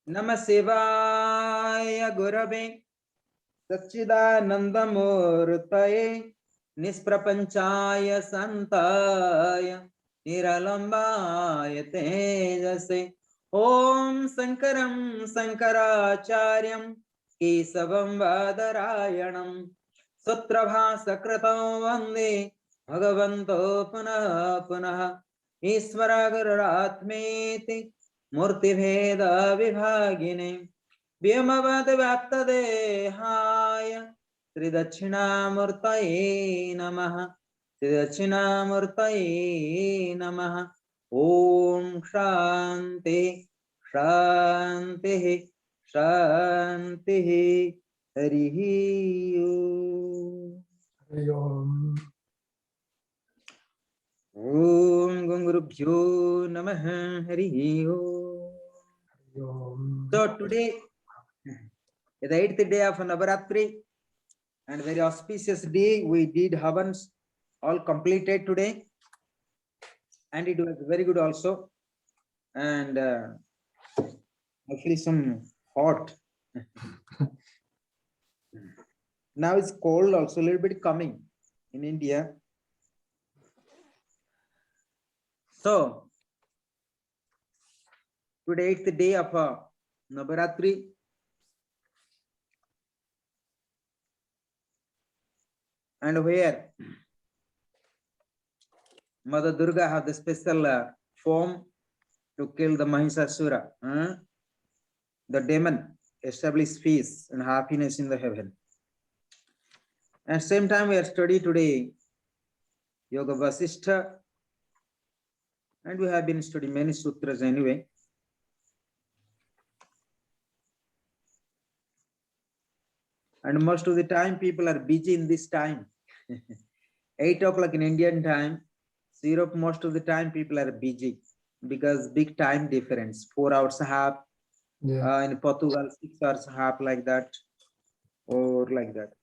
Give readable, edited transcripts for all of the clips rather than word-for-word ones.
नमः शिवाय गुरवे सच्चिदानंदमूर्तये निष्प्रपंचाय शांताय निरालंबाय तेजसे ओम शंकरं शंकराचार्यं केशवं बादरायणं सूत्रभासकृतो वन्दे भगवन्तो पुनः पुनः ईश्वर गुरुरात्मेति मूर्तिभेद विभागिने व्योमवद्व्याप्तदेहाय श्रीदक्षिणामूर्तये नमः श्रीदक्षिणामूर्तये नमः ओम शांति शांति शांति हरि ओम। ओम गुरुभ्यो नमः हरि ओम। So today is the 8th day of Navaratri and very auspicious day. We did Havans all completed today and it was very good also, and actually some hot. Now it's cold also, a little bit coming in India. So today is the day of Navaratri. And where Mother Durga have the special form to kill the Mahishasura, the demon, establish peace and happiness in the heaven. At same time, we are studying today Yoga Vasishtha, and we have been studying many sutras anyway. And most of the time, people are busy in this time. 8 o'clock in Indian time, Europe, most of the time people are busy because big time difference, 4 hours half. Yeah. In Portugal, 6 hours half, like that, or like that.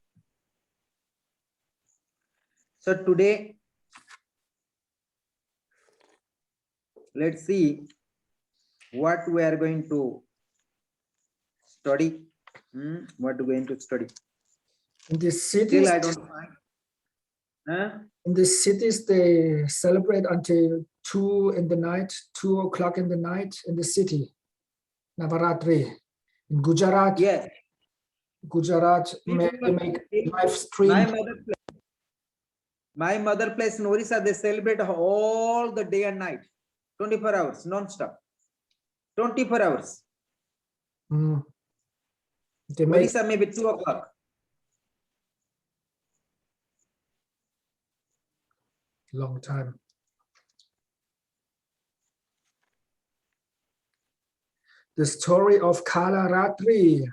So today, let's see what we are going to study. What we're going to study. In the cities, Still, I don't find. In the cities, they celebrate until 2 in the night, 2 o'clock in the night in the city. Navaratri. In Gujarat, Yes. Gujarat make live stream. My mother place in Orissa, they celebrate all the day and night, 24 hours, non-stop. 24 hours. They make Orissa maybe 2 o'clock. long time. The story of Kalaratri,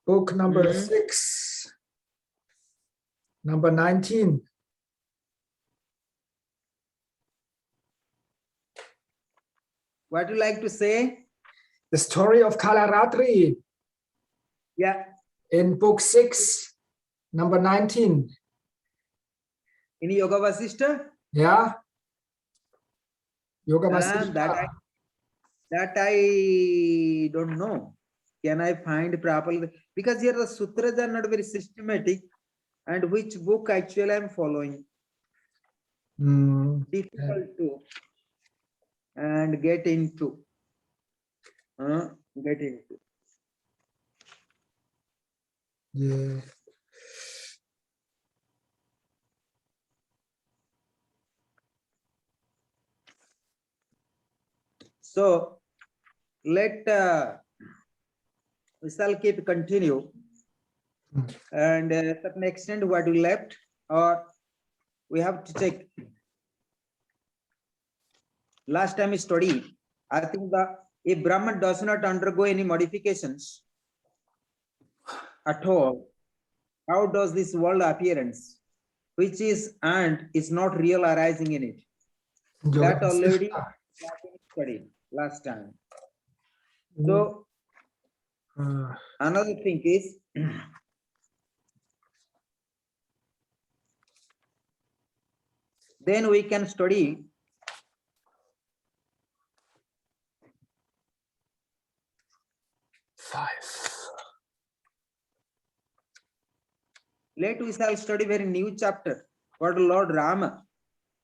book number 6, number 19. What do you like to say? The story of Kalaratri. Yeah. In book 6, number 19. In Yoga Vasishtha? Yeah. Yoga Vasishtha. That I don't know. Can I find properly? Because here the sutras are not very systematic, and which book actually I'm following. Difficult to and get into. Get into. Yeah. So let we shall keep continue, and to an extent what we left, or we have to check. Last time we studied, I think if Brahman does not undergo any modifications at all, how does this world appearance, which is and is not real, arising in it? That already studied last time. So another thing is then we can study Later we shall study very new chapter, what Lord Rama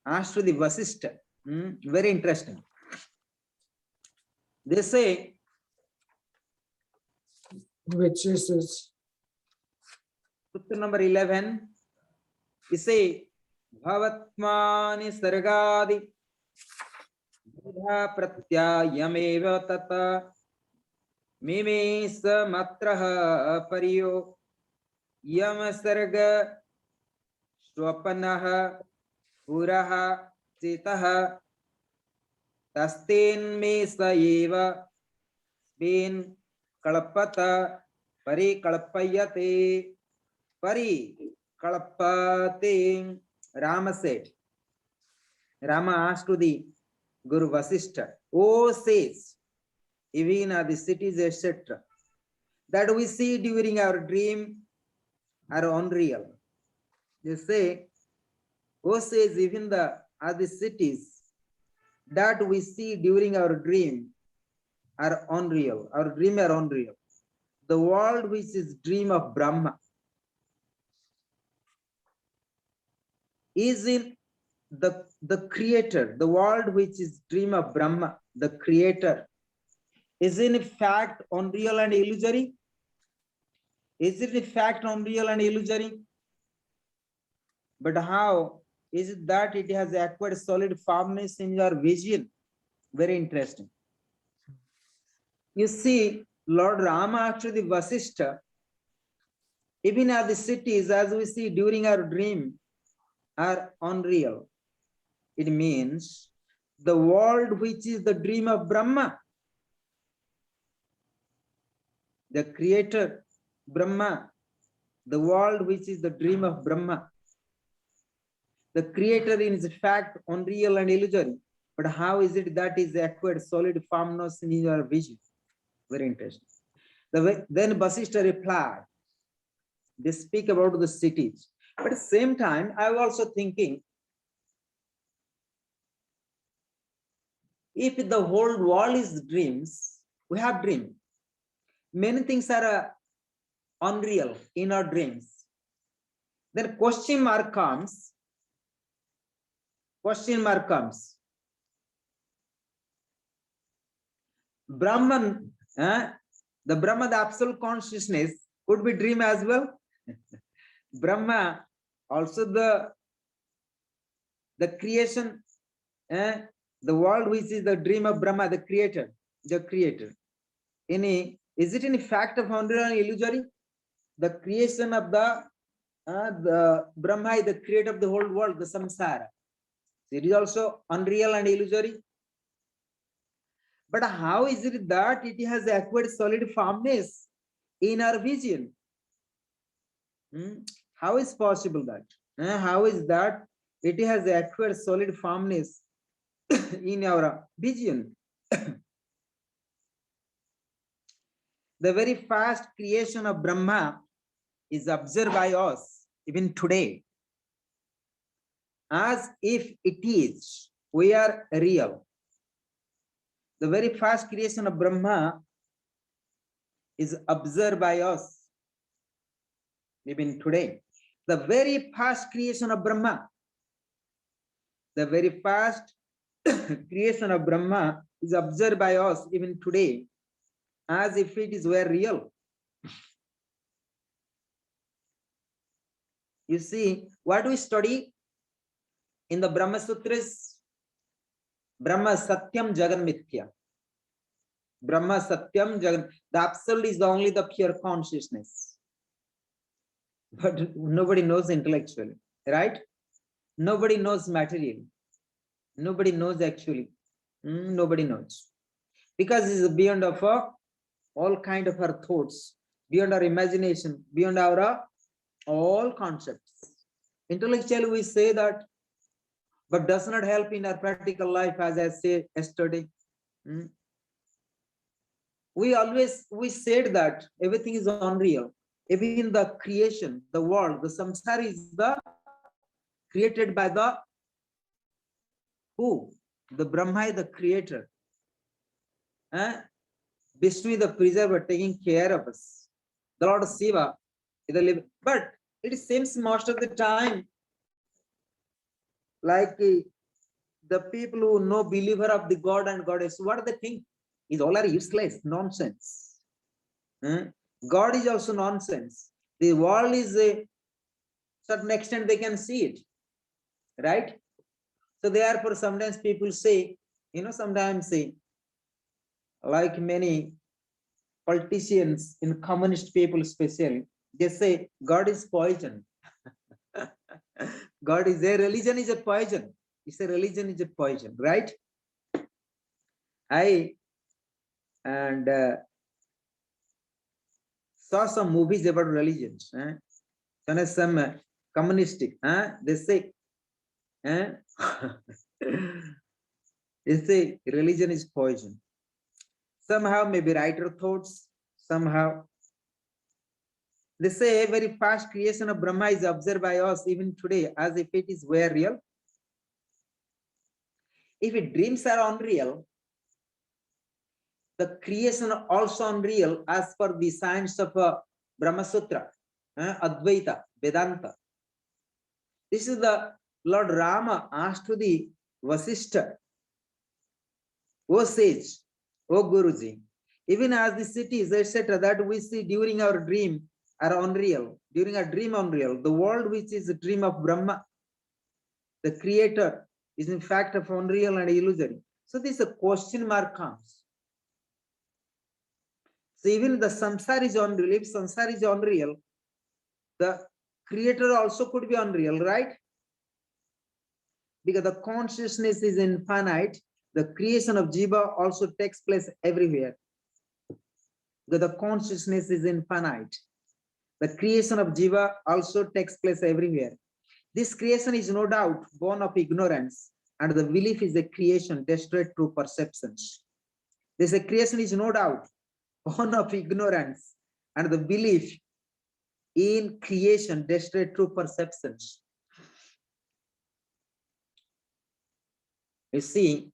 asked to the Vasishtha. Very interesting. They say, which is Sutta number 11, they say, Bhavatmani Sargadi Buddha Pratyayameva Tata Mime Samatraha Pariyo Yam Sarga Swapanaha Puraha Chitaha Tastin Me Saeva Bin Kalpata Pari Kalpayate Pari Kalpate. Rama said, Rama asked to the Guru Vasishtha, O says, even the cities, etc., that we see during our dream are unreal. They say, O says, even the other cities that we see during our dream are unreal. Our dream are unreal. The world which is dream of Brahma is in the creator. The world which is dream of Brahma, the creator, is in fact unreal and illusory. Is it in fact unreal and illusory? But how is it that it has acquired solid firmness in your vision? Very interesting. You see, Lord Rama actually Vasishtha, even as the cities as we see during our dream are unreal. It means the world which is the dream of Brahma, the creator Brahma, the world which is the dream of Brahma, the creator is in fact unreal and illusory. But how is it that is acquired solid firmness in your vision? Very interesting. Then Vasishtha replied, they speak about the cities. But at the same time, I was also thinking, if the whole world is dreams, we have dreams. Many things are unreal in our dreams. Then question mark comes. Brahman, the Brahma, the absolute consciousness, could be dream as well. Brahma, also the creation, the world which is the dream of Brahma, the creator. Is it in fact of unreal and illusory? The creation of the Brahma is the creator of the whole world, the samsara. It is also unreal and illusory. But how is it that it has acquired solid firmness in our vision? How is possible that? How is that it has acquired solid firmness in our vision? The very first creation of Brahma is observed by us even today as if it is, we are real. The very first creation of Brahma is observed by us even today. The very first creation of Brahma, the very first creation of Brahma is observed by us even today as if it is were real. You see, what we study in the Brahma Sutras, Brahma Satyam Jagan Mithya. Brahma Satyam Jagan, the absolute is only the pure consciousness. But nobody knows intellectually, right? Nobody knows materially. Nobody knows actually. Nobody knows. Because it is beyond of all kind of our thoughts, beyond our imagination, beyond our all concepts. Intellectually we say that, but does not help in our practical life, as I said yesterday. We said that everything is unreal. Even the creation, the world, the samsara is the created by the who? The Brahma, the creator. Vishnu, the preserver, taking care of us. The Lord Shiva is the living. But It seems most of the time like the people who know believer of the God and goddess, what they think is all are useless, nonsense. God is also nonsense. The world is a certain extent they can see it, right? So therefore, sometimes people say, sometimes say, like many politicians in communist people especially, they say God is poison. God is a religion is a poison. It's a religion is a poison, right? I and saw some movies about religions. Some communistic. They say, they say religion is poison. Somehow maybe writer thoughts. Somehow they say a very fast creation of Brahma is observed by us even today as if it is were real. If dreams are unreal, the creation also unreal as per the science of Brahma Sutra, Advaita, Vedanta. This is the Lord Rama asked to the Vasishtha, O sage, O Guruji, even as the cities, etc., that we see during our dream are unreal, during a dream unreal, the world which is a dream of Brahma, the creator, is in fact of unreal and illusory. So this a question mark comes. So even the samsara is unreal. If samsara is unreal, the creator also could be unreal, right? Because the consciousness is infinite, the creation of jiva also takes place everywhere. Because the consciousness is infinite, the creation of jiva also takes place everywhere. This creation is no doubt born of ignorance, and the belief is a creation destroyed through perceptions. This creation is no doubt born of ignorance, and the belief in creation destroyed through perceptions. You see,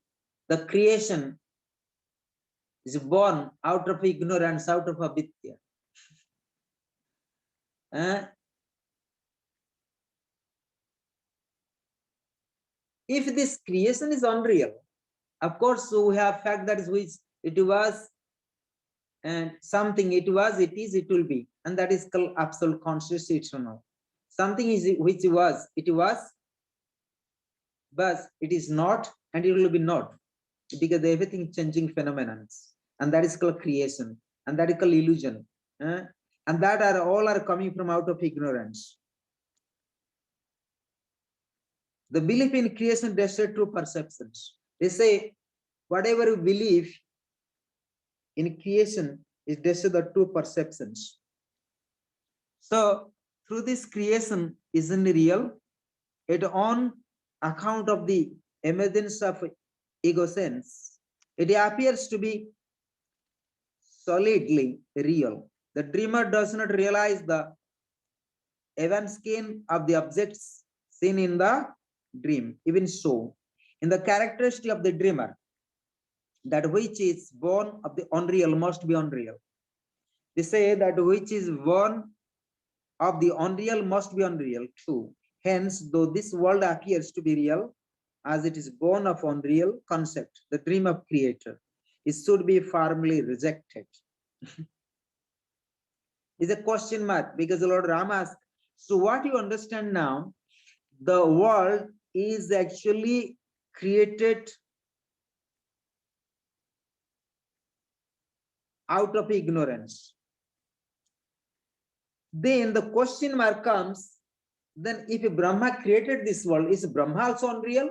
the creation is born out of ignorance, out of avidya. If this creation is unreal, of course, so we have fact that is which it was, and something it was, it is, it will be, and that is called absolute conscious eternal. Something is which was, it was, but it is not, and it will be not, because everything changing phenomenon, and that is called creation, and that is called illusion, and that are all are coming from out of ignorance. The belief in creation destroyed through perceptions. They say whatever you believe in creation is destroyed through perceptions. So through this creation isn't real, it on account of the emergence of ego sense, it appears to be solidly real. The dreamer does not realize the even skin of the objects seen in the dream. Even so, in the characteristic of the dreamer, that which is born of the unreal must be unreal. They say that which is born of the unreal must be unreal too. Hence, though this world appears to be real, as it is born of unreal concept, the dream of creator, it should be firmly rejected. It's a question mark, because the Lord Rama asked, so what you understand now, the world is actually created out of ignorance. Then the question mark comes, then if Brahma created this world, is Brahma also unreal?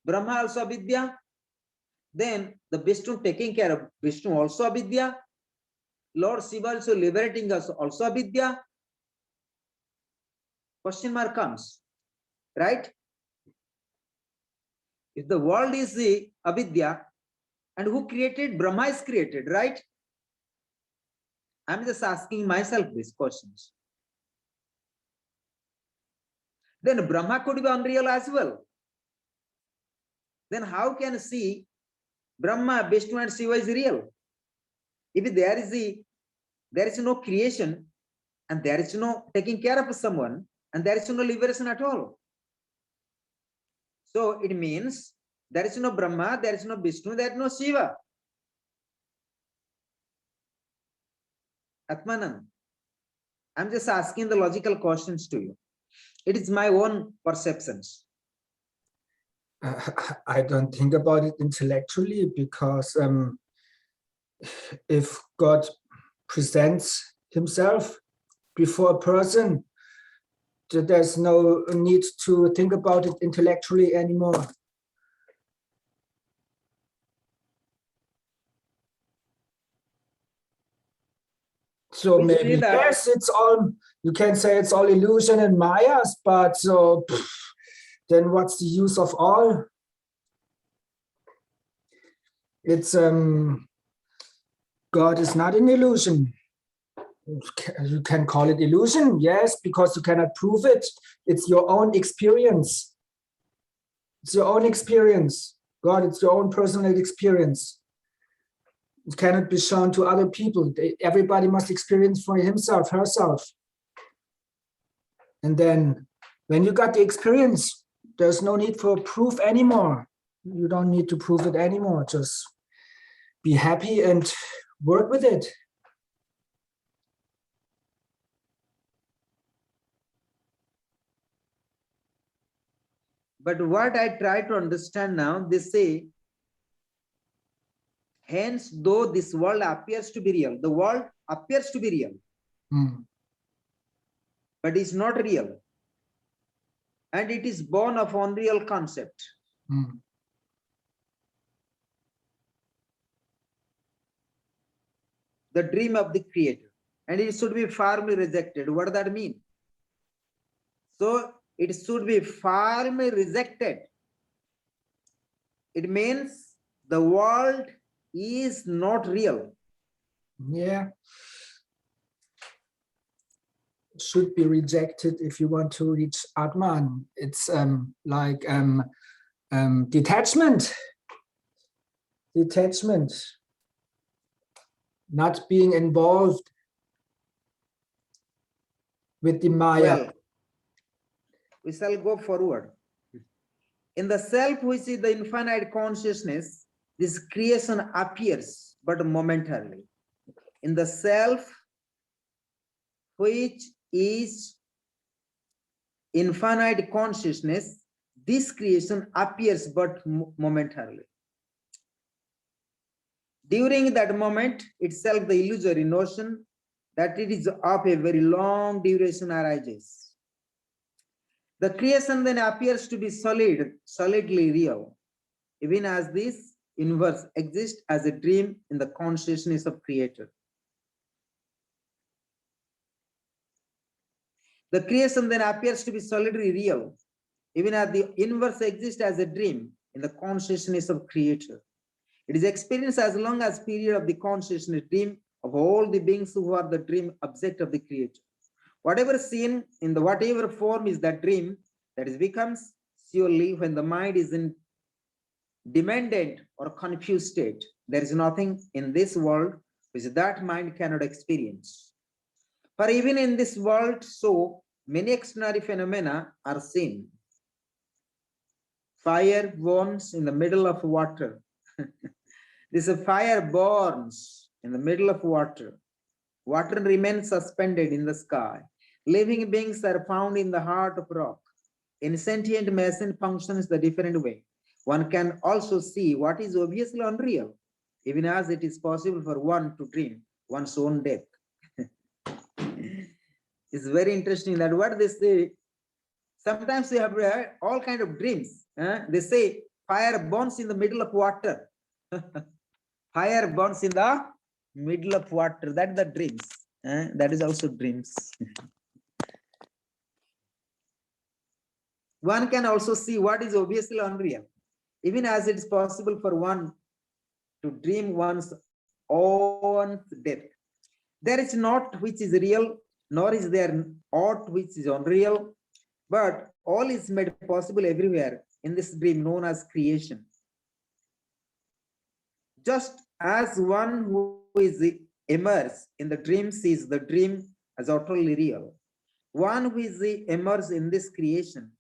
Brahma also avidya? Then the Vishnu taking care of Vishnu also avidya? Lord Shiva also liberating us also avidya? Question mark comes, right? If the world is the avidya, and who created? Brahma is created, right? I'm just asking myself these questions. Then Brahma could be unreal as well. Then how can you see Brahma, Vishnu and Shiva is real? If there is no creation, and there is no taking care of someone, and there is no liberation at all. So it means there is no Brahma, there is no Vishnu, there is no Shiva. Atmanand, I'm just asking the logical questions to you. It is my own perceptions. I don't think about it intellectually, because if God presents himself before a person, there's no need to think about it intellectually anymore. So We see maybe, that- yes, it's all, you can say it's all illusion and mayas, but so then what's the use of all? It's God is not an illusion. You can call it illusion, yes, because you cannot prove it. It's your own experience. It's your own experience. God, it's your own personal experience. It cannot be shown to other people. Everybody must experience for himself, herself. And then when you got the experience, there's no need for proof anymore. You don't need to prove it anymore. Just be happy and work with it. But what I try to understand now, they say, hence, though this world appears to be real, the world appears to be real, but is not real. And it is born of unreal concept. The dream of the creator. And it should be firmly rejected. What does that mean? So it should be firmly rejected. It means the world is not real. Yeah. It should be rejected if you want to reach Atman. It's like detachment. Detachment. Not being involved with the Maya. Well, we shall go forward. In the self, which is the infinite consciousness, this creation appears, but momentarily. In the self, which is infinite consciousness, this creation appears, but momentarily. During that moment itself, the illusory notion that it is of a very long duration arises. The creation then appears to be solidly real, even as this universe exists as a dream in the consciousness of Creator. The creation then appears to be solidly real, even as the universe exists as a dream in the consciousness of Creator. It is experienced as long as period of the consciousness dream of all the beings who are the dream object of the Creator. Whatever seen in the whatever form is that dream, that is becomes surely when the mind is in dependent or confused state. There is nothing in this world which that mind cannot experience. For even in this world, so many extraordinary phenomena are seen. Fire burns in the middle of water. This fire burns in the middle of water. Water remains suspended in the sky. Living beings are found in the heart of rock. In sentient machine functions the different way. One can also see what is obviously unreal, even as it is possible for one to dream one's own death. It's very interesting that what they say, sometimes they have all kind of dreams. They say fire burns in the middle of water. Fire burns in the middle of water. That's the dreams. That is also dreams. One can also see what is obviously unreal, even as it is possible for one to dream one's own death. There is not which is real, nor is there aught which is unreal, but all is made possible everywhere in this dream known as creation. Just as one who is immersed in the dream sees the dream as utterly real. One who is immersed in this creation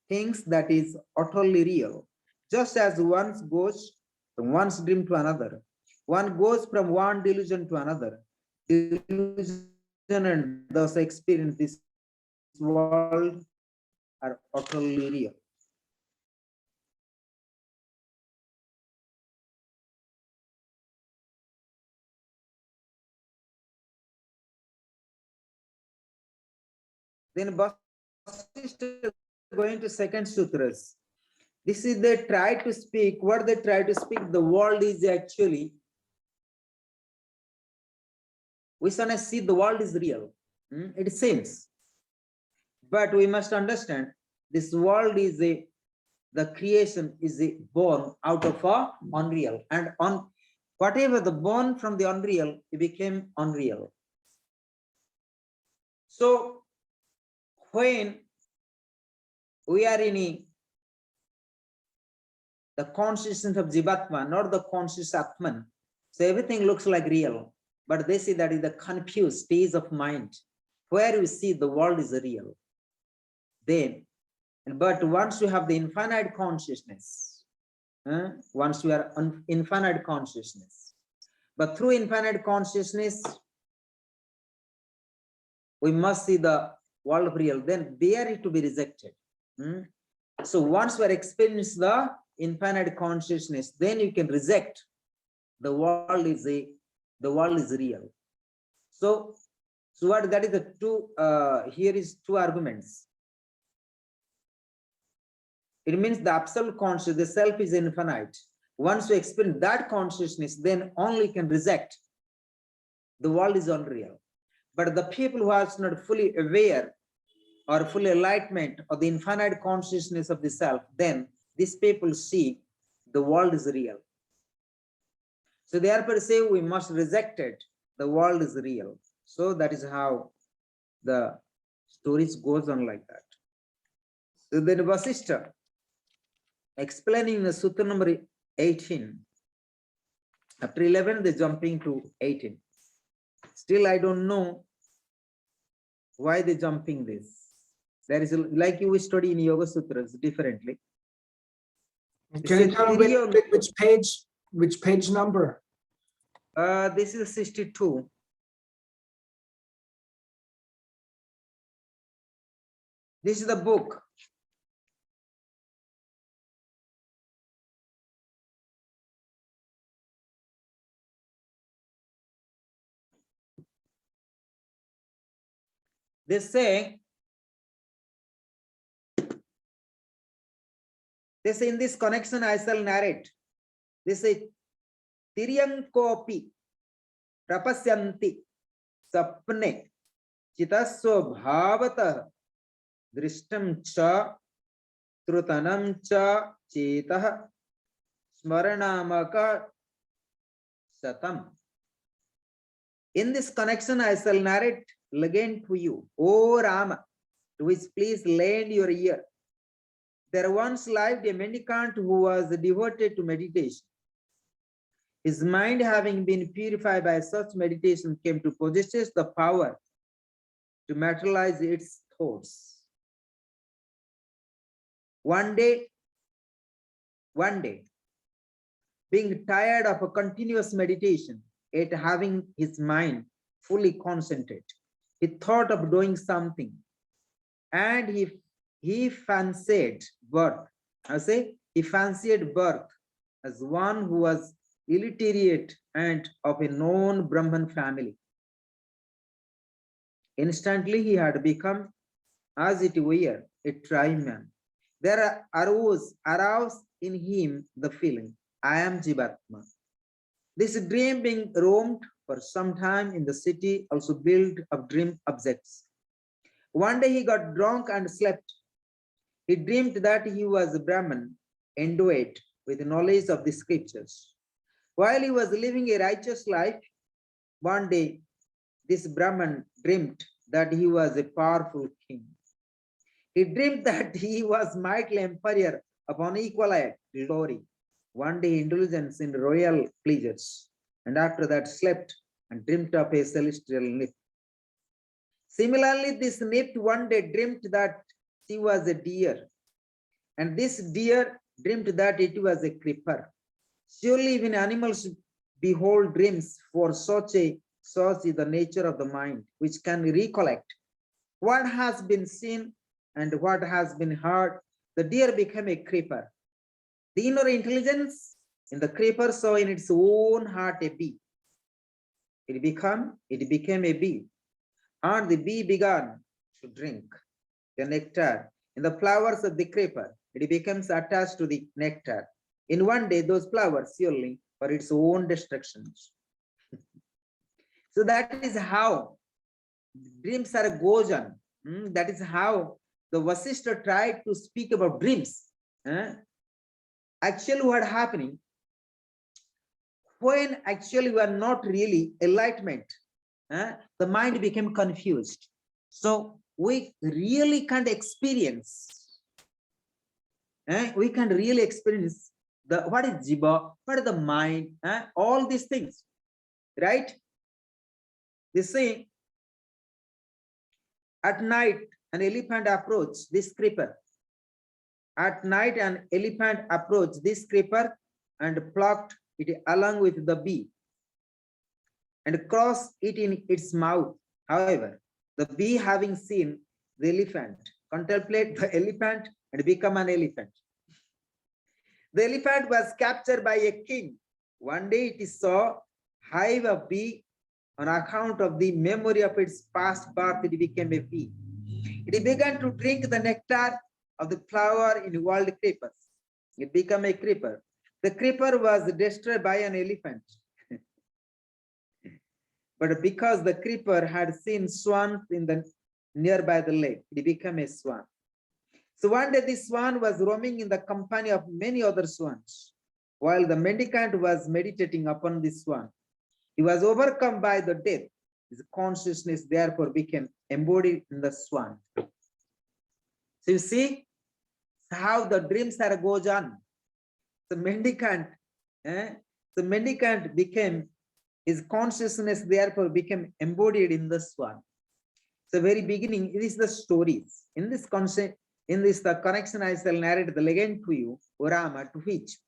thinks that is utterly real, just as one goes from one dream to another. One goes from one delusion to another. Delusion and thus experience this world are utterly real. Then Vasishtha going to second sutras. This is they try to speak, what they try to speak, the world is actually, we suddenly see the world is real. It seems. But we must understand this world is the creation is born out of a unreal. And on whatever the born from the unreal, it became unreal. So when we are in the consciousness of Jivatma, not the conscious Atman, so everything looks like real, but they say that is the confused stage of mind where we see the world is real. Then, but once you have the infinite consciousness, once you are infinite consciousness, but through infinite consciousness, we must see the world of real, then dare it to be rejected. So once we are experiencing the infinite consciousness, then you can reject the world is real. So what that is the two here is two arguments. It means the absolute consciousness, the self is infinite. Once you experience that consciousness, then only can reject the world is unreal. But the people who are not fully aware or full enlightenment of the infinite consciousness of the self, then these people see the world is real. So therefore say we must reject it. The world is real. So that is how the stories goes on like that. So then Vasishtha explaining the sutra number 18. After 11, they're jumping to 18. Still, I don't know why they're jumping this. There is like you study in Yoga Sutras differently. Can you tell me which page number? This is 62. This is the book. They say in this connection I shall narrate. They say Tiryankopi Prapasyanti Sapne Chitaswa Bhavata Drishtam Cha Trutanam Cha Chetah Smaranamaka Satam. In this connection I shall narrate again to you, O Rama, to which please lend your ear. There once lived a mendicant who was devoted to meditation. His mind, having been purified by such meditation, came to possess the power to materialize its thoughts. One day, being tired of a continuous meditation, yet having his mind fully concentrated, he thought of doing something, and he fancied birth. He fancied birth as one who was illiterate and of a known Brahman family. Instantly he had become, as it were, a triman. There aroused in him the feeling, I am Jivatma. This dream being roamed for some time in the city, also built of dream objects. One day he got drunk and slept. He dreamed that he was a Brahman, endowed with knowledge of the scriptures. While he was living a righteous life, one day this Brahman dreamed that he was a powerful king. He dreamed that he was mighty emperor upon equal glory. One day indulgence in royal pleasures, and after that slept and dreamt of a celestial life. Similarly, this nymph one day dreamt that she was a deer, and this deer dreamt that it was a creeper. Surely, when animals behold dreams, for such is the nature of the mind, which can recollect what has been seen and what has been heard. The deer became a creeper. The inner intelligence in the creeper saw in its own heart a bee. It became a bee, and the bee began to drink the nectar in the flowers of the creeper. It becomes attached to the nectar. In one day, those flowers surely for its own destruction. So that is how dreams are goes on. That is how the Vasishtha tried to speak about dreams. Actually, what happening when actually we are not really enlightenment, the mind became confused. So we really can't experience. We can really experience the what is jiva, what is the mind, all these things, right? They say at night an elephant approached this creeper. At night an elephant approached this creeper and plucked it along with the bee and crossed it in its mouth. However, the bee, having seen the elephant, contemplate the elephant and become an elephant. The elephant was captured by a king. One day it saw hive of bee. On account of the memory of its past birth, it became a bee. It began to drink the nectar of the flower in wild creepers. It became a creeper. The creeper was destroyed by an elephant. But because the creeper had seen swans in the nearby the lake, it became a swan. So one day the swan was roaming in the company of many other swans, while the mendicant was meditating upon the swan. He was overcome by the death. His consciousness therefore became embodied in the swan. So you see how the dreams are goes on. The mendicant became, his consciousness therefore became embodied in the swan. So very beginning, it is the stories. In this concept, the connection, I shall narrate the legend to you, O Rama, to which,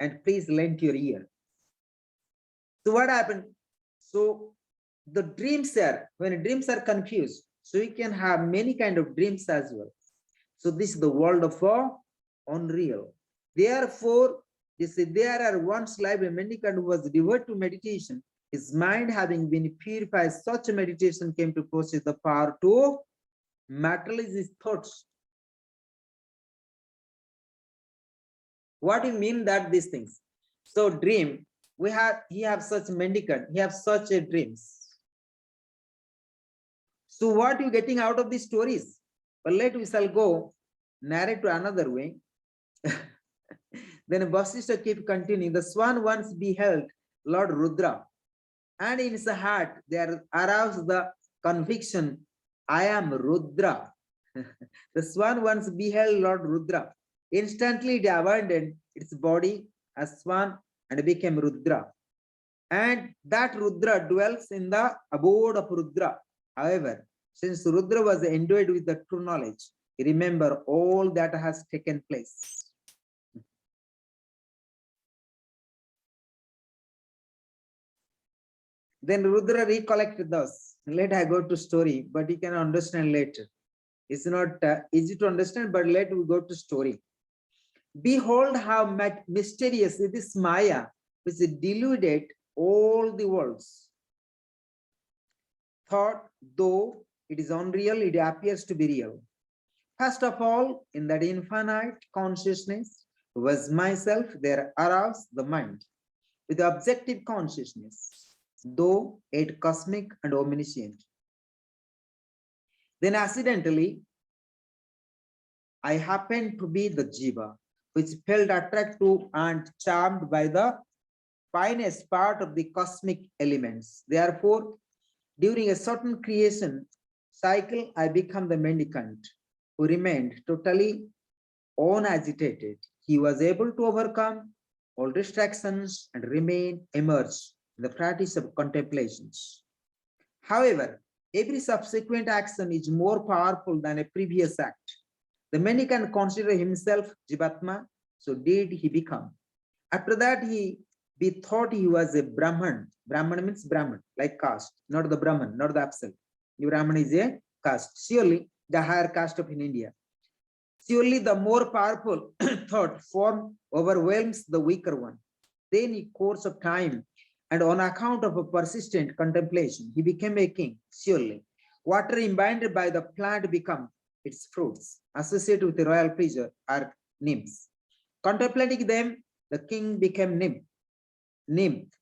and please lend your ear. So what happened? So the dreams are, when dreams are confused, so you can have many kind of dreams as well. So this is the world of unreal. Therefore, there are once lived a mendicant who was devoted to meditation. His mind having been purified, such a meditation came to possess the power to materialize his thoughts. What do you mean that these things? So dream, he have such mendicant, he have such a dreams. So what you getting out of these stories? Well, we shall go narrate to another way. Then Vasishtha keep continuing. The swan once beheld Lord Rudra, and in his heart there aroused the conviction, I am Rudra. The swan once beheld Lord Rudra. Instantly it abandoned its body as swan and became Rudra. And that Rudra dwells in the abode of Rudra. However, since Rudra was endowed with the true knowledge, remember all that has taken place. Then Rudra recollected thus. Let I go to story, but you can understand later. It's not easy to understand, but let we go to story. Behold how mysterious is this Maya, which deluded all the worlds. Thought, though it is unreal, it appears to be real. First of all, in that infinite consciousness was myself, there aroused the mind with objective consciousness, though it cosmic and omniscient. Then accidentally, I happened to be the jiva, which felt attracted and charmed by the finest part of the cosmic elements. Therefore, during a certain creation cycle, I become the mendicant who remained totally unagitated. He was able to overcome all distractions and remain immersed in the practice of contemplations. However, Every subsequent action is more powerful than a previous act. The mendicant considered himself Jivatma, so did he become. After that, we thought he was a Brahman. Brahman means Brahman, like caste, not the Brahman, not the absolute. The Brahman is a caste, surely the higher caste of in India. Surely the more powerful thought form overwhelms the weaker one. Then in course of time, and on account of a persistent contemplation, he became a king, surely. Water imbibed by the plant become its fruits, associated with the royal pleasure are nymphs. Contemplating them, the king became nymph,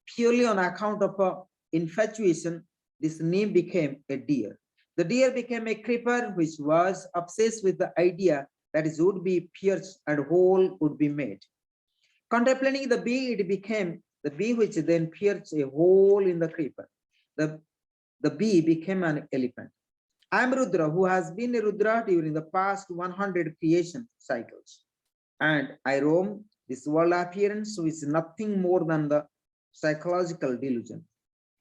purely on account of infatuation, this nymph became a deer. The deer became a creeper which was obsessed with the idea that it would be pierced and hole would be made. Contemplating the bee, it became the bee which then pierced a hole in the creeper. The bee became an elephant. I am Rudra, who has been a Rudra during the past 100 creation cycles. And I roam this world appearance, which is nothing more than the psychological delusion.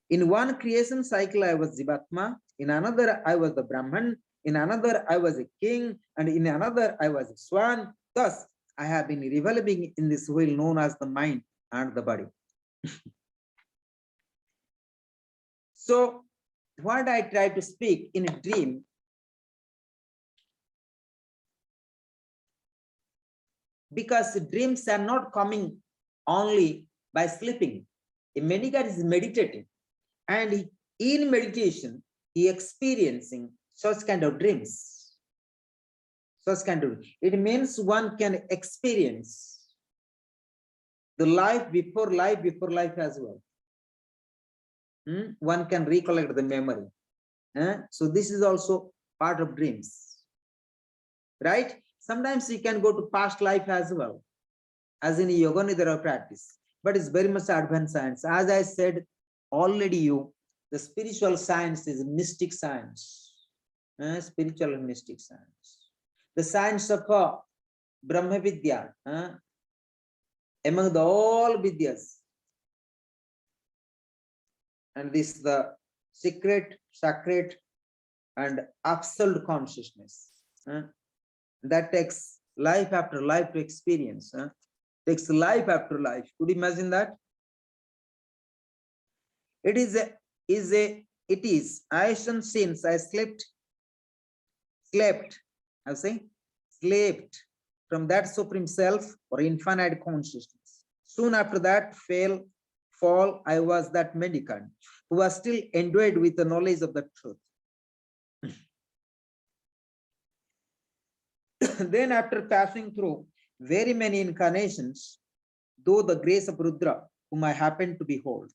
In one creation cycle, I was Jivatma. In another, I was the Brahman. In another, I was a king. And in another, I was a swan. Thus, I have been revolving in this wheel known as the mind and the body. So, what I try to speak in a dream, because dreams are not coming only by sleeping. A meditator is meditating, and in meditation, he experiencing such kind of dreams. Such kind of, it means one can experience the life before life as well. One can recollect the memory. So this is also part of dreams, right? Sometimes you can go to past life as well, as in yoga nidra practice, but it's very much advanced science. As I said already, the spiritual science is mystic science, spiritual and mystic science. The science of Brahma Vidya, among the all Vidyas, and this is the secret, sacred, and absolute consciousness. That takes life after life to experience. Takes life after life. Could you imagine that? It is. I shouldn't since I slept. I say, slept from that supreme self or infinite consciousness. Soon after that, fall, I was that mendicant who was still endowed with the knowledge of the truth. Then after passing through very many incarnations, though the grace of Rudra, whom I happen to behold,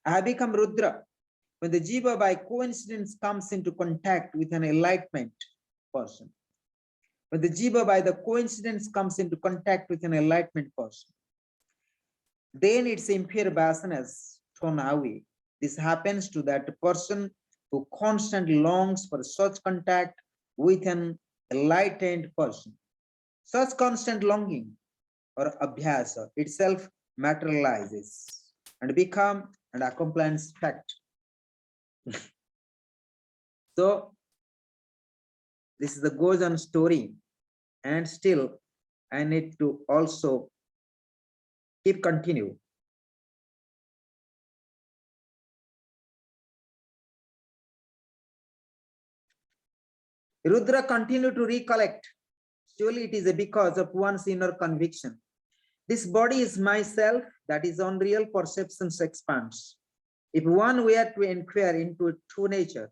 I have become Rudra when the Jiva by coincidence comes into contact with an enlightenment person. When the Jiva by the coincidence comes into contact with an enlightenment person, then its impure vasanas thrown away. This happens to that person who constantly longs for such contact with an enlightened person. Such constant longing or abhyasa itself materializes and become an accompliance fact. So this is the goes on story, and still I need to also keep continue. Rudra continued to recollect. Surely it is because of one's inner conviction. This body is myself, that is unreal perceptions expands. If one were to inquire into true nature,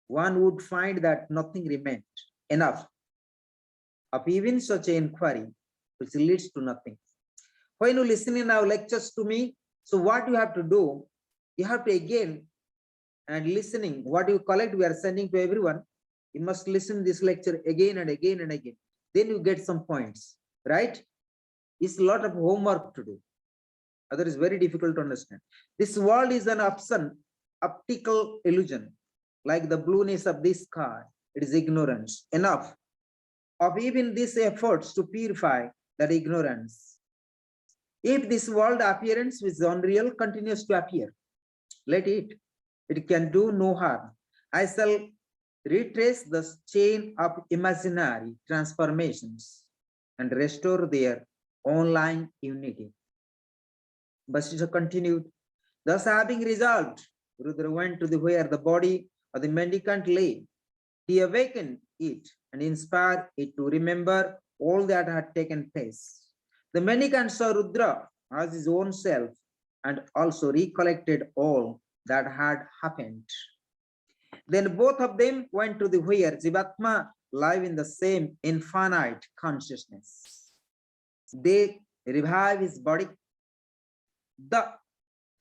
one would find that nothing remained enough of even such an inquiry, which leads to nothing. When you listen in our lectures to me, so what you have to do, you have to again, and listening, what you collect, we are sending to everyone. You must listen this lecture again and again and again. Then you get some points, right? It's a lot of homework to do. Otherwise, very difficult to understand. This world is an optical illusion, like the blueness of this sky. It is ignorance. Enough of even these efforts to purify that ignorance. If this world appearance is unreal, continues to appear, Let it. It can do no harm. I shall retrace the chain of imaginary transformations and restore their online unity. Vasishtha continued, thus having resolved, Rudra went to where the body of the mendicant lay. He awakened it and inspired it to remember all that had taken place. The mendicant saw Rudra as his own self and also recollected all that had happened. Then both of them went to where Jivatma live in the same infinite consciousness. They revived his body. The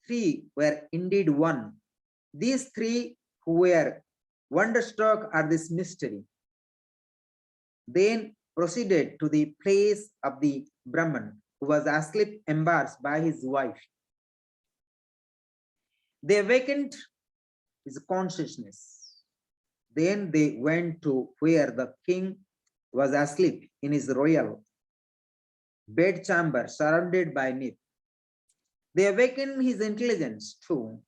three were indeed one. These three who were wonderstruck at this mystery then proceeded to the place of the Brahman, who was asleep embarrassed by his wife. They awakened his consciousness. Then they went to where the king was asleep in his royal bedchamber surrounded by Nit. They awakened his intelligence too.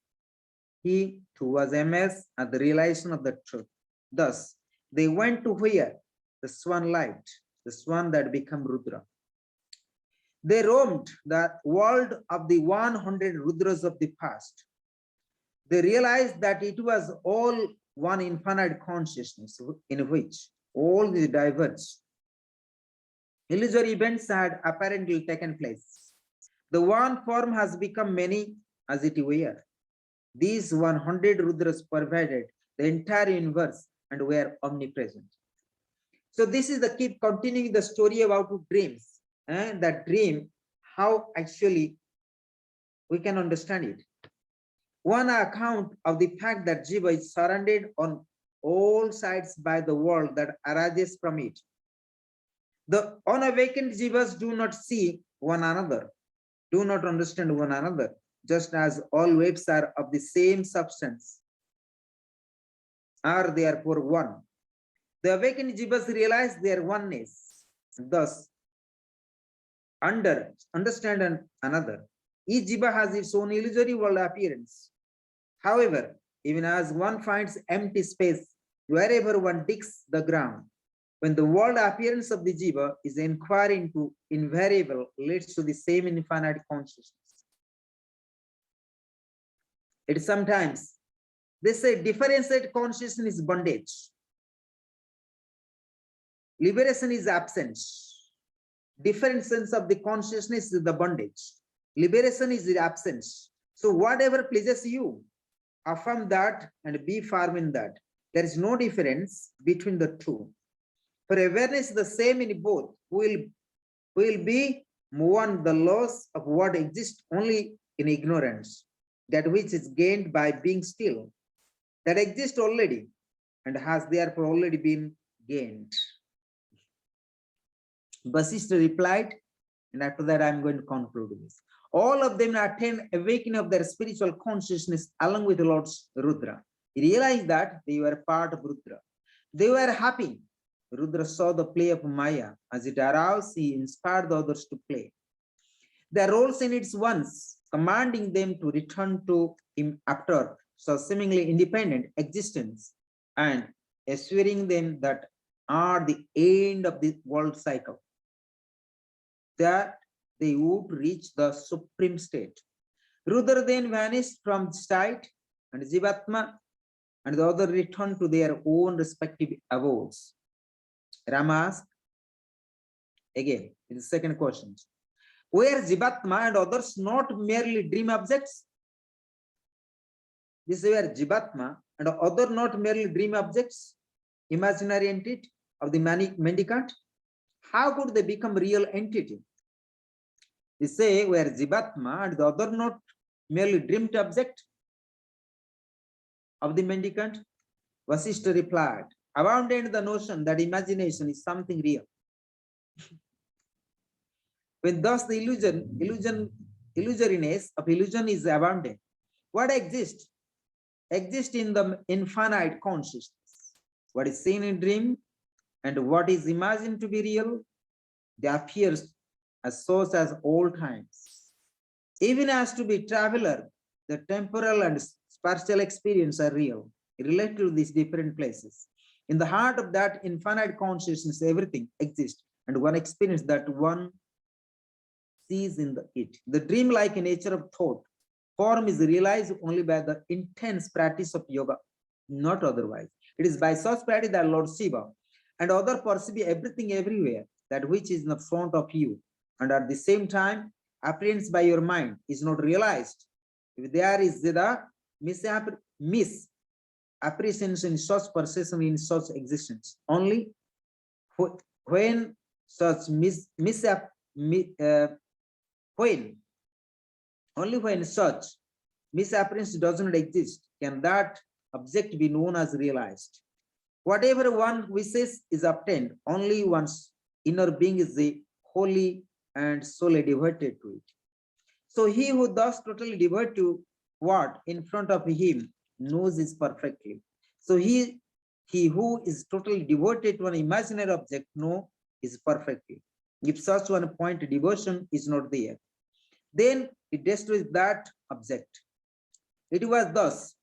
He too was amazed at the realization of the truth. Thus, they went to where the swan light, the swan that became Rudra. They roamed the world of the 100 Rudras of the past. They realized that it was all one infinite consciousness in which all the diverse illusory events had apparently taken place. The one form has become many as it were. These 100 Rudras pervaded the entire universe and were omnipresent. So this is the keep continuing the story about dreams. And that dream, how actually we can understand it. One account of the fact that Jiva is surrounded on all sides by the world that arises from it. The unawakened Jivas do not see one another, do not understand one another, just as all waves are of the same substance, are therefore one. The awakened Jivas realize their oneness, thus understand another. Each Jiva has its own illusory world appearance. However, even as one finds empty space wherever one digs the ground, when the world appearance of the Jiva is inquired into, invariable leads to the same infinite consciousness. It sometimes, they say differentiated consciousness is bondage. Liberation is absence. Different sense of the consciousness is the bondage. Liberation is the absence. So whatever pleases you, affirm that and be firm in that. There is no difference between the two. For awareness is the same in both. We will be mourn the loss of what exists only in ignorance, that which is gained by being still, that exists already and has therefore already been gained. Vasishtha replied, and after that I'm going to conclude this. All of them attained awakening of their spiritual consciousness along with Lord Rudra. He realized that they were part of Rudra. They were happy. Rudra saw the play of Maya. As it aroused, he inspired the others to play. Their roles in its once, commanding them to return to him after so seemingly independent existence and assuring them that are the end of the world cycle, that they would reach the supreme state. Rudra then vanished from sight, and Jivatma and the other returned to their own respective abodes. Rama asked again, it is the second question. Were Jivatma and others not merely dream objects? This is where Jivatma and other not merely dream objects, imaginary entity of the mendicant. How could they become real entity? They say where Jivatma and the other not merely dreamed object of the mendicant. Vasishtha replied, abandoned the notion that imagination is something real. When thus the illusoriness of illusion is abandoned, what exists? Exists in the infinite consciousness. What is seen in dream and what is imagined to be real, they appear as source as all times. Even as to be traveler, the temporal and spiritual experience are real, related to these different places. In the heart of that infinite consciousness, everything exists, and one experience that one sees in it. The dream-like nature of thought form is realized only by the intense practice of yoga, not otherwise. It is by such practice that Lord Shiva and other perceive everything everywhere, that which is in the front of you, and at the same time, apprehensions by your mind is not realized. If there is the misapprehension in such perception, in such existence, only when such only when such misapprehension does not exist can that object be known as realized. Whatever one wishes is obtained, only one's inner being is the holy and solely devoted to it. So he who thus totally devoted to what in front of him knows is perfectly. So he who is totally devoted to an imaginary object knows is perfectly. If such one point devotion is not there, then it destroys that object. It was thus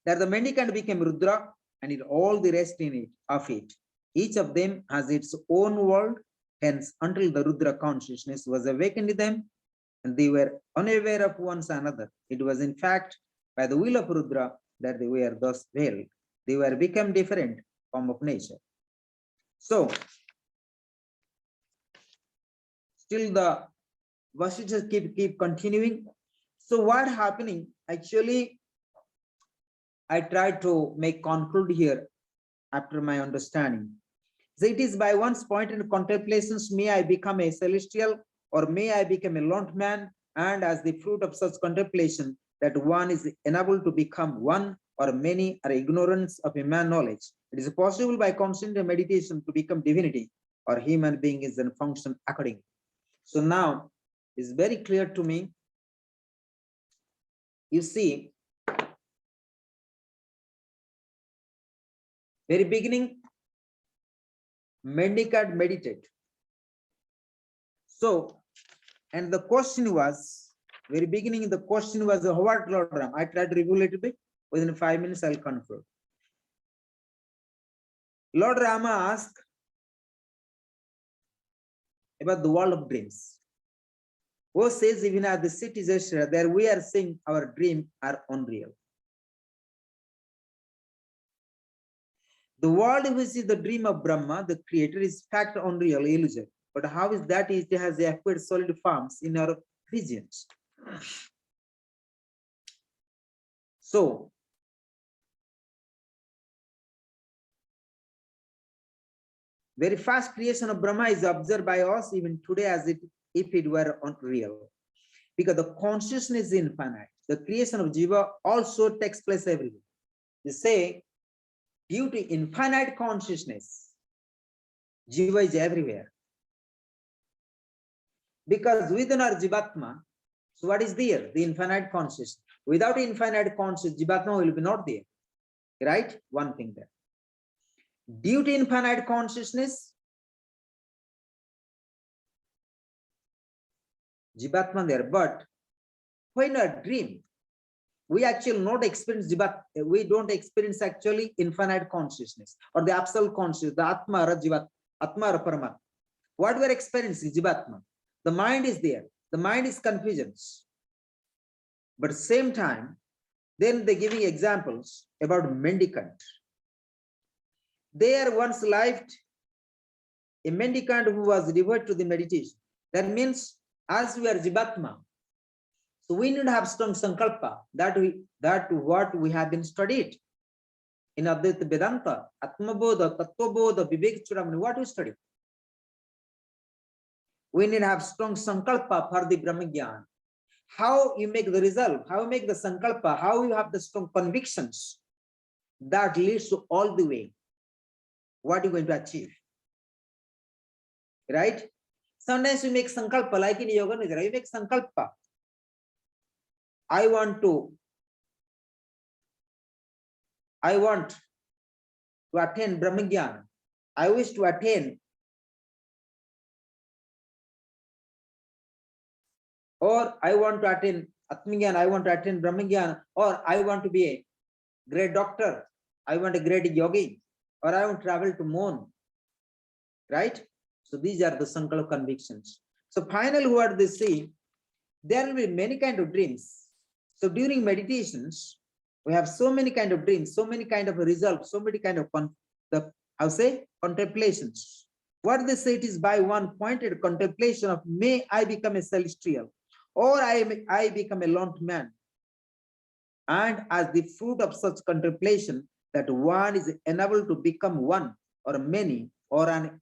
that the mendicant became Rudra and it all the rest in it of it. Each of them has its own world, hence until the Rudra consciousness was awakened in them, and they were unaware of one another. It was in fact by the will of Rudra that they were thus veiled. They were become different form of nature. So still the Vasisthas keep continuing. So what happening? Actually, I try to make conclude here after my understanding. So it is by one's point in contemplations, may I become a celestial or may I become a learned man, and as the fruit of such contemplation that one is enabled to become one or many are ignorance of a man knowledge. It is possible by constant meditation to become divinity or human being is in function accordingly. So now it's very clear to me. You see, very beginning, mendicant meditate. So, and the question was, very beginning, the question was, what Lord Ram? I tried to review a little bit. Within 5 minutes, I'll conclude. Lord Rama asked about the world of dreams. Who says even at the cities there we are saying our dreams are unreal. The world which is the dream of Brahma, the creator, is fact unreal, illusion. But how is that it has acquired solid forms in our visions? So, very fast creation of Brahma is observed by us even today as if it were unreal. Because the consciousness is infinite. The creation of Jiva also takes place everywhere. They say, due to infinite consciousness, Jiva is everywhere. Because within our Jivatma, so what is there? The infinite consciousness. Without infinite consciousness, Jivatma will be not there. Right? One thing there. Due to infinite consciousness, Jivatma there. But when a dream, we actually not experience Jivat, we don't experience actually infinite consciousness or the absolute consciousness, the Atma or Jivat, Atma or Paramatma. What we are experiencing, Jivatma. The mind is there. The mind is confusions. But same time, then they're giving examples about mendicant. There once lived a mendicant who was devoted to the meditation. That means as we are Jivatma, so we need to have strong sankalpa that what we have been studied in Advaita Vedanta, Atma Bodha, Tattva Bodha, Vivek Chudamani, what we study. We need to have strong sankalpa for the Brahmagyan. How you make the result, how you make the sankalpa, how you have the strong convictions that leads to all the way. What you're going to achieve. Right? Sometimes we make sankalpa, like in Yoga Nidra, you make sankalpa. I want to attain Brahmagyan. I wish to attain, or I want to attain Atmagyan, I want to attain Brahmagyan, or I want to be a great doctor, I want a great yogi, or I want to travel to moon. Right? So these are the Sankalpa convictions. So finally, what they say, there will be many kind of dreams. So during meditations, we have so many kind of dreams, so many kind of results, so many kind of contemplations. What they say, it is by one pointed contemplation of may I become a celestial, or I become a learned man. And as the fruit of such contemplation, that one is enabled to become one or many or an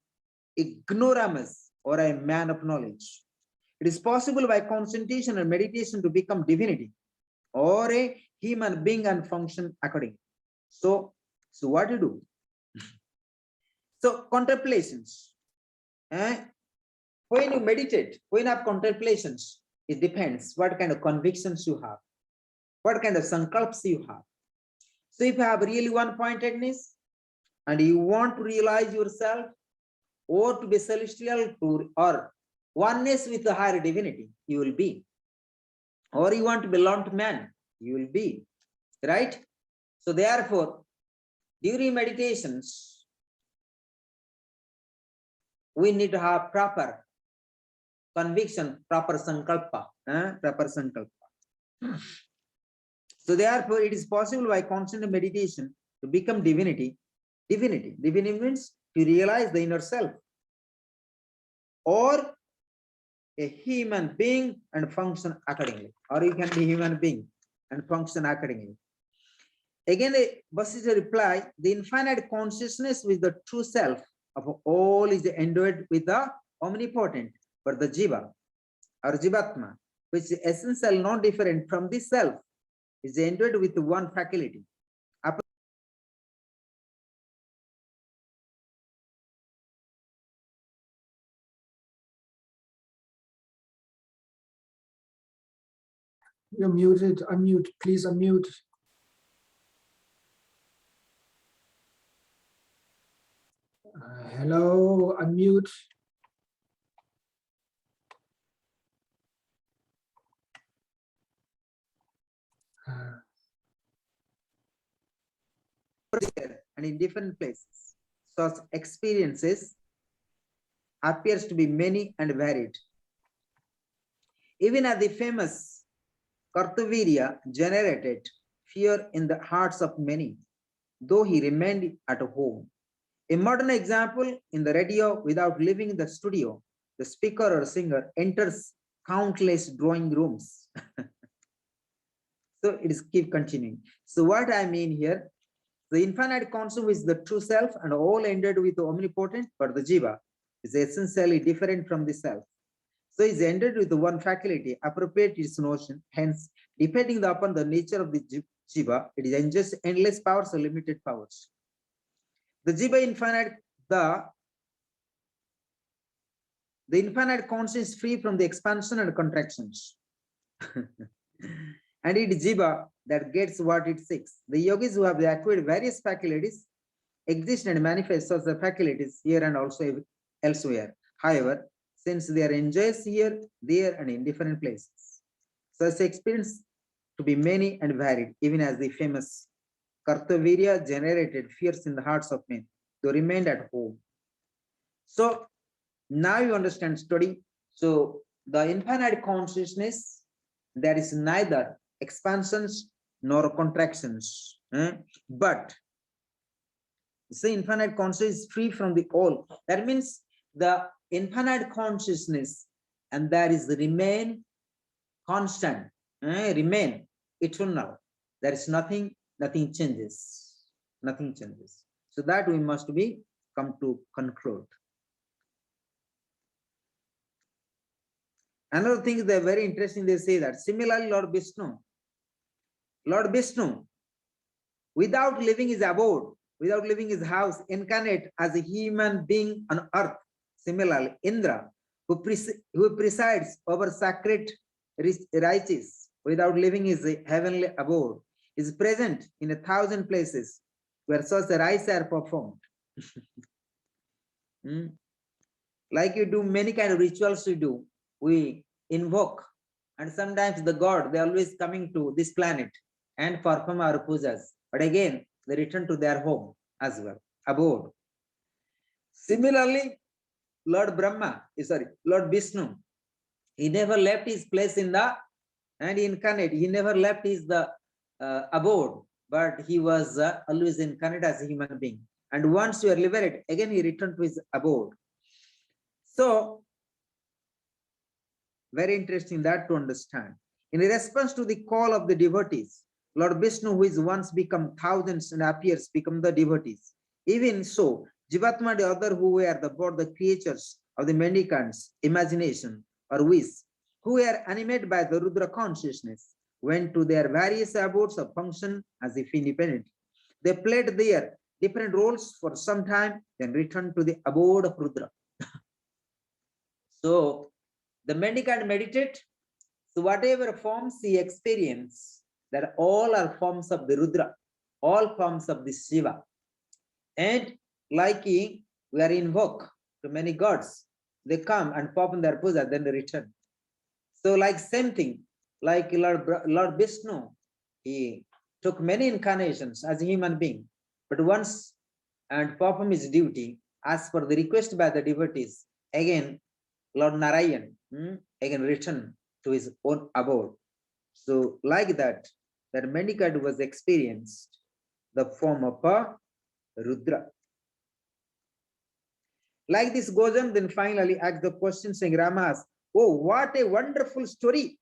ignoramus or a man of knowledge. It is possible by concentration and meditation to become divinity or a human being and function accordingly. So what do you do? So contemplations. When you meditate, when you have contemplations, it depends what kind of convictions you have, what kind of sankalps you have. So if you have really one-pointedness and you want to realize yourself or to be celestial or oneness with the higher divinity, you will be. Or you want to be learned man, you will be. Right? So therefore, during meditations, we need to have proper conviction, proper sankalpa. Proper sankalpa. So therefore, it is possible by constant meditation to become divinity. Divinity means to realize the inner self, or a human being and function accordingly, or you can be human being and function accordingly. Again, the Vasishtha reply, the infinite consciousness with the true self of all is endowed with the omnipotent, but the jiva or jivatma, which is essential, not different from this self, is endowed with one faculty. You're muted. Unmute. Please unmute. Hello. Unmute. And in different places, such experiences appears to be many and varied. Even as the famous Kartavirya generated fear in the hearts of many, though he remained at home. A modern example, in the radio, without leaving the studio, the speaker or singer enters countless drawing rooms. So it is keep continuing. So what I mean here, the infinite consciousness is the true self and all ended with the omnipotent, but the jiva is essentially different from the self. So is ended with the one faculty, appropriate its notion. Hence, depending upon the nature of the jiva, it is enjoys endless powers or limited powers. The jiva infinite, the infinite consciousness is free from the expansion and contractions. And it is jiva that gets what it seeks. The yogis who have acquired various faculties exist and manifest as the faculties here and also elsewhere. However, since they are enjoys here, there, and in different places, such experience to be many and varied, even as the famous Kartavirya generated fears in the hearts of men, they remained at home. So now you understand study. So the infinite consciousness, there is neither expansions nor contractions, but the infinite consciousness is free from the all. That means the infinite consciousness, and that is the remain constant, remain eternal. There is nothing changes, nothing changes. So that we must be come to conclude. Another thing, they're very interesting. They say that similarly, Lord Vishnu, without leaving his abode, without leaving his house, incarnate as a human being on earth. Similarly, Indra, who presides over sacred rites without leaving his heavenly abode, is present in 1,000 places where such rites are performed. Like you do many kind of rituals, we invoke And sometimes the god, they always coming to this planet and perform our pujas. But again, they return to their home as well, abode. Similarly, Lord Brahma, Lord Vishnu, he never left his place in the and incarnate. He never left his abode, but he was always incarnate as a human being. And once you are liberated, again he returned to his abode. So, very interesting that to understand. In response to the call of the devotees, Lord Vishnu, who is once become thousands and appears, become the devotees. Even so, Jivatma, the other who were the creatures of the mendicants' imagination or wish, who were animated by the Rudra consciousness, went to their various abodes of function as if independent. They played their different roles for some time, then returned to the abode of Rudra. So, the mendicant meditate. So whatever forms he experience, that all are forms of the Rudra, all forms of the Shiva. And like we are invoke to many gods, they come and perform their puja, then they return. So like same thing, like Lord Vishnu, he took many incarnations as a human being, but once and perform his duty as per the request by the devotees, again Lord Narayan again return to his own abode. So like that mendicant was experienced the form of a Rudra. Like this goes on, then finally asks the question saying, Ramas, oh, what a wonderful story.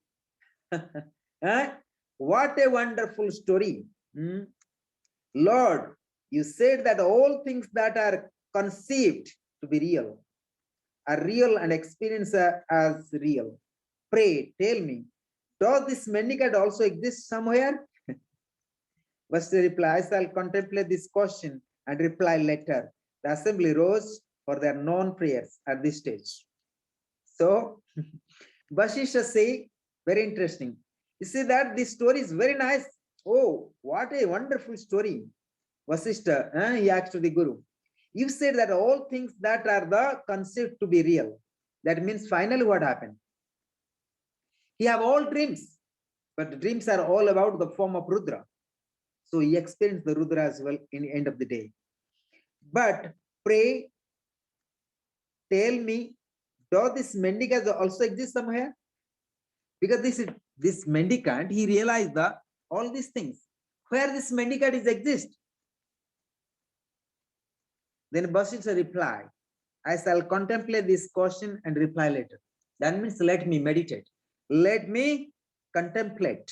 What a wonderful story. Lord, you said that all things that are conceived to be real are real and experience as real. Pray, tell me, does this mendicant also exist somewhere? Vasudev replied, I shall contemplate this question and reply later. The assembly rose for their non-prayers at this stage. So, Vasishtha say, very interesting. You see that this story is very nice. Oh, what a wonderful story. Vasishtha, he asked to the Guru. You said that all things that are the conceived to be real. That means finally what happened? He have all dreams, but the dreams are all about the form of Rudra. So he experienced the Rudra as well in the end of the day. But pray, tell me, does this mendicant also exist somewhere? Because this mendicant, he realized all these things. Where this mendicant is exist? Then Vasishtha replied, I shall contemplate this question and reply later. That means let me meditate. Let me contemplate.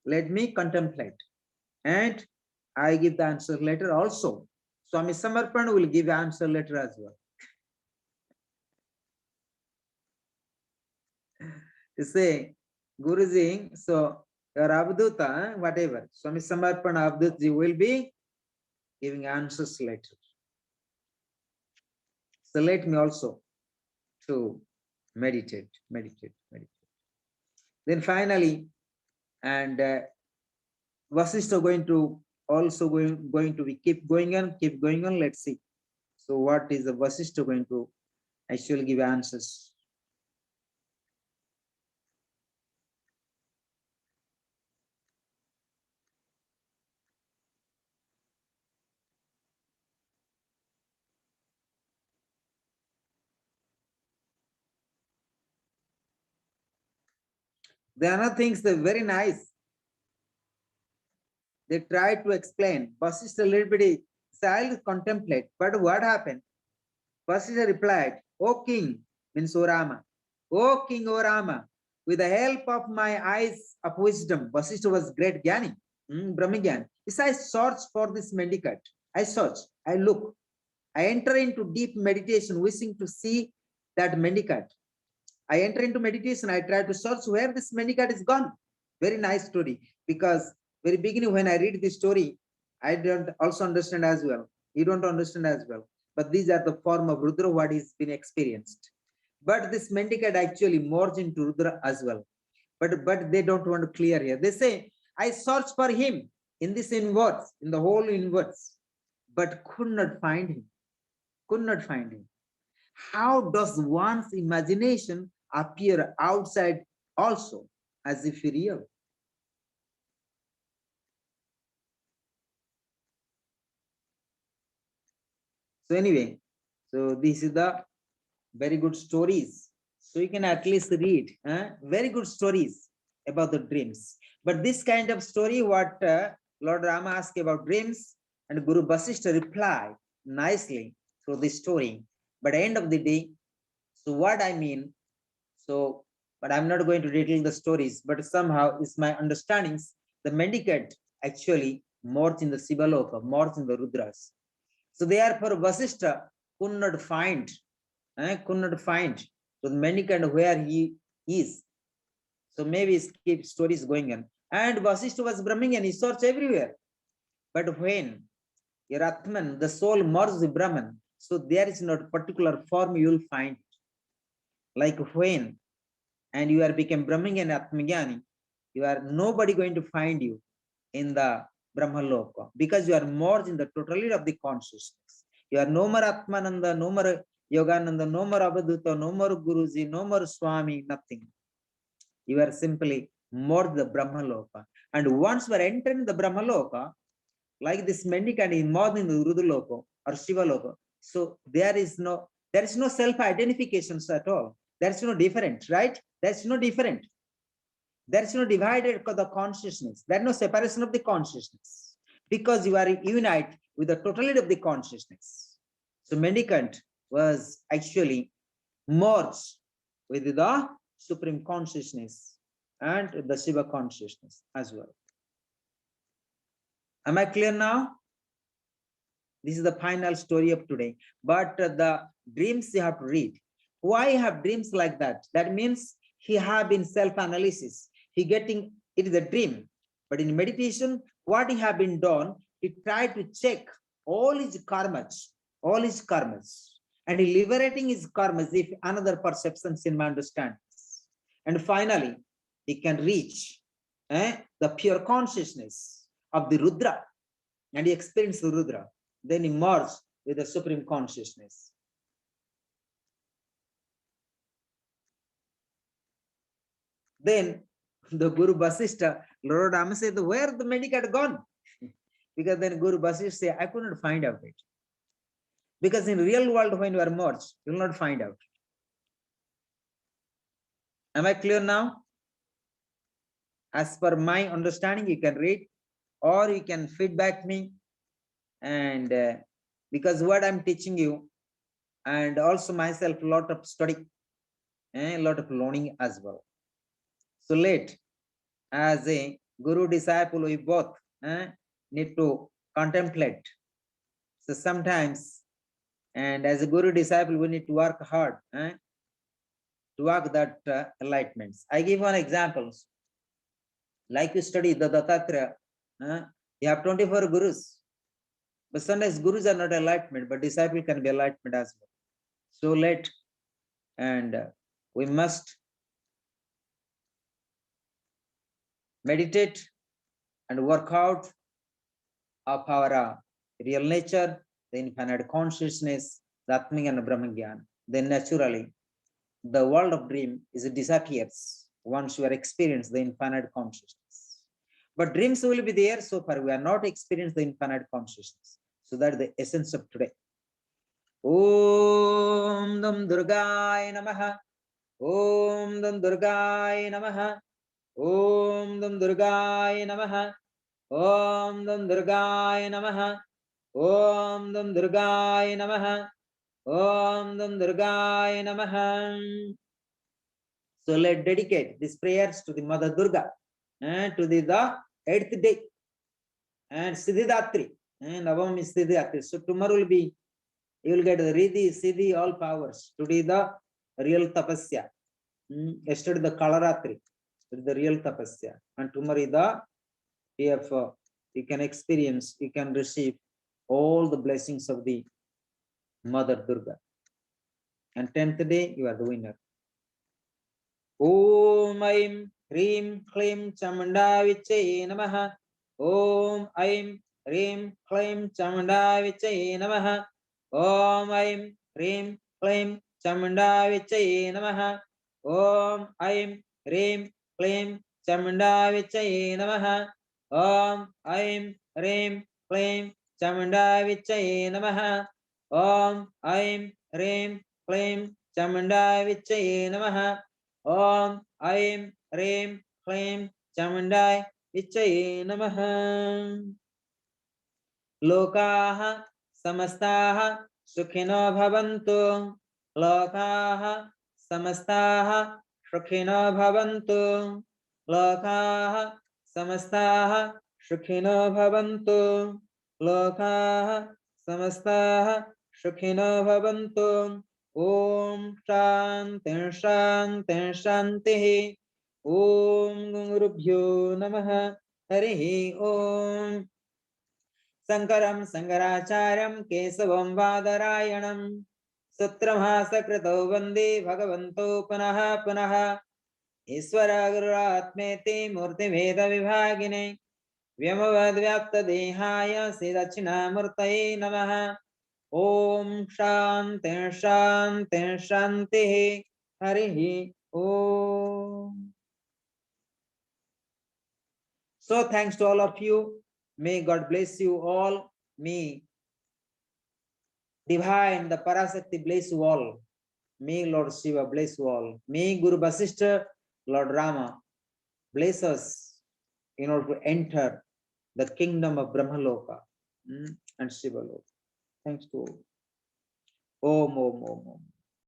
Let me contemplate. And I give the answer later also. Swami Samarpan will give the answer later as well. You say, Guruji, so your Avduta, whatever, Swami Samarpan Avdutji will be giving answers later. So let me also to meditate. Then finally, and Vasishtha going to also going to be keep going on. Let's see. So what is the Vasishtha going to actually give answers? There are other things that are very nice. They try to explain. Vasishtha a little bit, I'll contemplate. But what happened? Vasishtha replied, O king, means O Rama. O king, O Rama, with the help of my eyes of wisdom, Vasishtha was great Jnani, Brahmagyan. If I search for this mendicant, I search, I look, I enter into deep meditation, wishing to see that mendicant. I enter into meditation, I try to search where this mendicant is gone. Very nice story, because very beginning when I read this story, I don't also understand as well. You don't understand as well. But these are the form of Rudra, what is been experienced. But this mendicant actually merged into Rudra as well. But they don't want to clear here. They say, I search for him in this inverse, in the whole inverse, but could not find him. Could not find him. How does one's imagination appear outside also as if real. So anyway, so this is the very good stories. So you can at least read very good stories about the dreams. But this kind of story, what Lord Rama asked about dreams, and Guru Vasishtha replied nicely through this story. But at the end of the day, so what I mean, so, but I'm not going to detail the stories, but somehow it's my understandings, the mendicant actually morphed in the Sivaloka, morphed in the Rudras. So therefore Vasishtha could not find so the mendicant where he is. So maybe keep stories going on. And Vasishtha was Brahmin and he searched everywhere. But when your Atman, the soul merges with Brahman, so there is not particular form you will find. Like when and you are become Brahmin and Atmagyani, you are nobody going to find you in the Brahmaloka because you are merged in the totality of the consciousness. You are no more Atmananda, no more Yogananda, no more Abhaduta, no more Guruji, no more Swami, nothing. You are simply more the Brahmaloka. And once you are entering the Brahmaloka, like this mendicant is more in the Rudaloka or Shiva Loka, so there is no self-identifications at all. There's no different, right? There's no different. There's no divided the consciousness. There's no separation of the consciousness because you are unite with the totality of the consciousness. So mendicant was actually merged with the supreme consciousness and the Shiva consciousness as well. Am I clear now? This is the final story of today. But the dreams you have to read. Why have dreams like that? That means he have been self-analysis. He getting it is a dream. But in meditation, what he have been done, he tried to check all his karmas, and he liberating his karmas if another perceptions in my understanding. And finally, he can reach the pure consciousness of the Rudra, and he experienced the Rudra. Then he merged with the supreme consciousness. Then the Guru Vasishtha, Lord Rama said, where the mendicant gone? Because then Guru Vasishtha said, I could not find out it. Because in real world, when you are merged, you will not find out. Am I clear now? As per my understanding, you can read or you can feedback me. And because what I'm teaching you, and also myself, a lot of study and a lot of learning as well. So let, as a Guru disciple, we both need to contemplate. So sometimes, and as a Guru disciple, we need to work hard to work that enlightenments. I give one example. Like you study the Dattatreya, you have 24 Gurus. But sometimes Gurus are not enlightenment, but disciple can be enlightenment as well. So let, and we must meditate and work out of our real nature, the infinite consciousness, the Atman and Brahmagyan. Then naturally, the world of dream is disappears once you are experienced the infinite consciousness. But dreams will be there so far we are not experienced the infinite consciousness. So that is the essence of today. Om Dam Durgaya Namaha. Om Dam Durgaya Namaha. Om Dam Durgaya Namaha. Om Dam Durgaya Namaha. Om Dam Durgaya Namaha. Om Dam Durgaya Namaha. So let's dedicate these prayers to the Mother Durga and to the 8th day and Siddhidatri and Navam is Siddhidatri. So tomorrow will be, you will get the Riddhi, Siddhi, all powers. Today the real tapasya. Yesterday the Kalaratri, the real tapasya. And tomorrow the you can experience, you can receive all the blessings of the Mother Durga. And 10th day, you are the winner. Om Aim Hrim Klim Chamanda Vichaye Namaha. Om Aim Hrim Klim Chamanda Vichaye Namaha. Om Aim Hrim Klim Chamanda Vichaye Namaha. Om Aim ह्रीं क्लीं चामुण्डा विच्चये नमः। ॐ ऐं ह्रीं क्लीं चामुण्डा विच्चये नमः। ॐ ऐं ह्रीं क्लीं चामुण्डा विच्चये नमः। ॐ ऐं ह्रीं क्लीं चामुण्डा विच्चये नमः। लोकाः समस्ताः सुखिनो भवन्तु। लोकाः समस्ताः सुखिनो भवन्तु। लोकाः समस्ताः सुखिनो भवन्तु। लोकाः समस्ताः सुखिनो भवन्तु। ॐ शान्ति शान्ति शान्तिः। ॐ गुरुभ्यो नमः। हरिः ॐ। शङ्करं शङ्कराचार्यं केशवं बादरायणं सूत्रभाष्यकृतौ वन्दे भगवन्तौ पुनः पुनः। ईश्वर गुरुरात्मेति मूर्तिभेदविभागिने व्योमवद्व्याप्तदेहाय श्रीदक्षिणामूर्तये नमः। ॐ शान्ति शान्ति शान्तिः। हरिः ॐ। So thanks to all of you. May God bless you all. May Divine, the Parashakti bless you all. May Lord Shiva bless you all. May Guru Vasishtha, Lord Rama bless us in order to enter the kingdom of Brahmaloka and Shiva Loka. Thanks to all. Om Om Om Om.